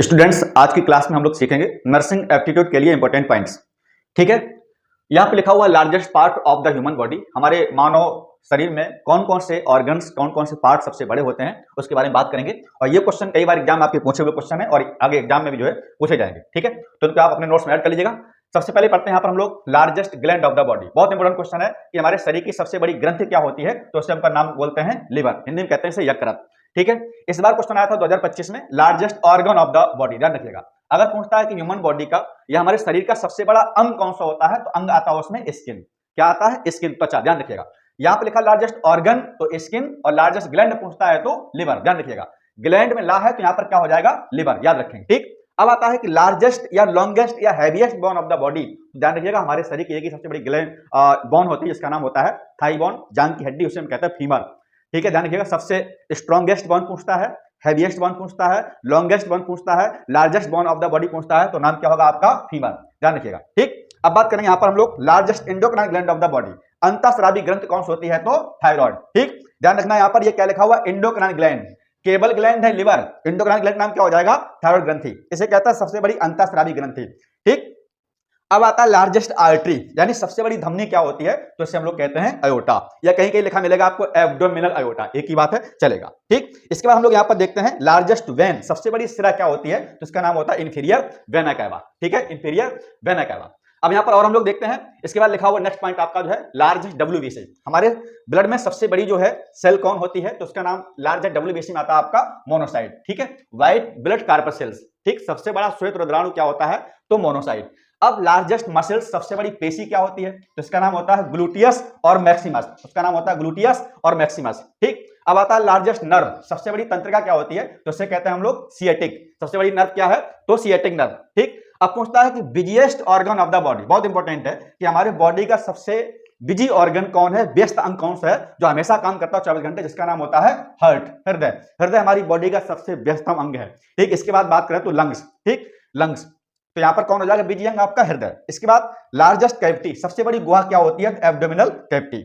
Students, आज की class में हम लोग सीखेंगे नर्सिंग एप्टीट्यूड के लिए इंपॉर्टेंट पॉइंट्स। ठीक है, यहाँ पे लिखा हुआ largest part of the human body, हमारे मानव शरीर में कौन कौन से ऑर्गन्स, कौन कौन से पार्ट सबसे बड़े होते हैं, उसके बारे में बात करेंगे। और ये क्वेश्चन कई बार एग्जाम आपके पूछे हुए क्वेश्चन है और आगे एग्जाम में भी जो है पूछे जाएंगे। ठीक है, तो इनको आप अपने नोट्स में ऐड कर लीजिएगा। सबसे पहले पढ़ते हैं यहाँ पर हम लोग largest gland of the body. बहुत इंपॉर्टेंट क्वेश्चन है कि हमारे शरीर की सबसे बड़ी ग्रंथि क्या होती है, तो उससे हमका नाम बोलते हैं लिवर, हिंदी में कहते हैं इसे यकृत। ठीक है, इस बार क्वेश्चन आया था 2025 में, largest organ of the body, ध्यान रखिएगा। अगर पूछता है कि ह्यूमन बॉडी का या हमारे शरीर का सबसे बड़ा अंग कौन सा होता है, तो अंग आता है उसमें स्किन। क्या आता है? स्किन, त्वचा, ध्यान रखिएगा। यहाँ पे लिखा लार्जेस्ट ऑर्गन तो स्किन, और लार्जेस्ट ग्लैंड पूछता है तो लिवर, ध्यान रखिएगा। ग्लैंड में ला है तो यहाँ पर क्या हो जाएगा? लिवर, याद रखेंगे। ठीक, अब आता है कि लार्जेस्ट या लॉन्गेस्ट या heaviest bone of the body, ध्यान रखिएगा। हमारे शरीर की एक सबसे बड़ी ग्लैंड बोन होती है जिसका नाम होता है थाई बोन, जांग की हड्डी, उसे हम कहते हैं फीमर। ठीक है, ध्यान रखिएगा। सबसे स्ट्रॉन्गेस्ट बोन पूछता है, हैवीएस्ट बोन पूछता है, लॉन्गेस्ट बोन पूछता है, largest bone of the body पूछता है, तो नाम क्या होगा आपका? फीमर, ध्यान रखिएगा। ठीक, अब बात करेंगे यहाँ पर हम लोग largest endocrine gland of the body. अंतःस्रावी ग्रंथि कौन सी होती है? तो थायराइड। ठीक, ध्यान रखना यहाँ पर ये क्या लिखा हुआ? Endocrine gland. केबल ग्लैंड है लिवर, एंडोक्राइन ग्लैंड नाम क्या हो जाएगा? थायराइड ग्रंथि। इसे कहता है सबसे बड़ी अंतःस्रावी ग्रंथि। ठीक, अब आता है लार्जेस्ट आर्टरी, यानी सबसे बड़ी धमनी क्या होती है, तो इसे हम लोग कहते हैं अयोटा, या कहीं कहीं लिखा मिलेगा आपको एब्डोमिनल अयोटा, एक ही बात है, चलेगा। ठीक, इसके बाद हम लोग यहाँ पर देखते हैं लार्जेस्ट वेन, सबसे बड़ी सिरा क्या होती है, तो इसका नाम होता है इंफीरियर वेना कैवा। ठीक है, इंफीरियर वेना कैवा। अब यहाँ पर और हम लोग देखते हैं, इसके बाद लिखा हुआ नेक्स्ट पॉइंट आपका जो है लार्जेस्ट डब्ल्यूबीसी। हमारे ब्लड में सबसे बड़ी जो है सेल कौन होती है, तो उसका नाम लार्जेस्ट डब्ल्यूबीसी में आता है आपका मोनोसाइट। ठीक है, व्हाइट ब्लड कार्पसेल्स। ठीक, सबसे बड़ा श्वेत रुद्राणु क्या होता है, तो मोनोसाइट। अब लार्जेस्ट मसल्स, सबसे बड़ी पेशी क्या होती है, तो इसका नाम होता है ग्लूटियस और मैक्सिमस, उसका नाम होता है ग्लूटियस और मैक्सिमस। ठीक, अब आता है लार्जेस्ट नर्व, सबसे बड़ी तंत्रिका क्या होती है, तो इसे कहते हैं हम लोग सिएटिक। सबसे बड़ी नर्व क्या है, तो सिएटिक नर्व। ठीक, अब पूछता है कि busiest organ of the body, बहुत इंपॉर्टेंट है कि हमारे बॉडी का सबसे बिजी ऑर्गन कौन है, व्यस्त अंग कौन सा है, जो हमेशा काम करता है 24 घंटे, जिसका नाम होता है हार्ट, हृदय। हृदय हमारी बॉडी का सबसे व्यस्तम अंग है। ठीक, इसके बाद बात करें तो लंग्स। ठीक, लंग्स, तो यहां पर कौन हो जाएगा बिजी अंग? आपका हृदय। इसके बाद लार्जेस्ट कैविटी, सबसे बड़ी गुहा क्या होती है, एब्डोमिनल कैविटी।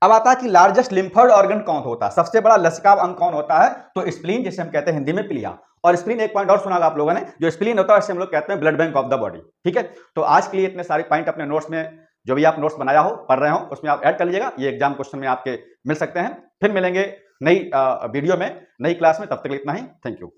अब आता है कि लार्जेस्ट लिम्फोइड ऑर्गन कौन होता है, सबसे बड़ा लसिकाव अंग कौन होता है, तो स्प्लीन, जिसे हम कहते हैं हिंदी में प्लिया। और स्प्लीन, एक पॉइंट और सुना आप लोगों ने, जो स्प्लीन होता है इसे हम लोग कहते हैं blood bank of the body. ठीक है, तो आज के लिए इतने सारे पॉइंट अपने नोट्स में, जो भी आप नोट्स बनाया हो, पढ़ रहे हो, उसमें आप ऐड कर लीजिएगा। ये एग्जाम क्वेश्चन में आपके मिल सकते हैं। फिर मिलेंगे नई वीडियो में, नई क्लास में, तब तक इतना ही। Thank you.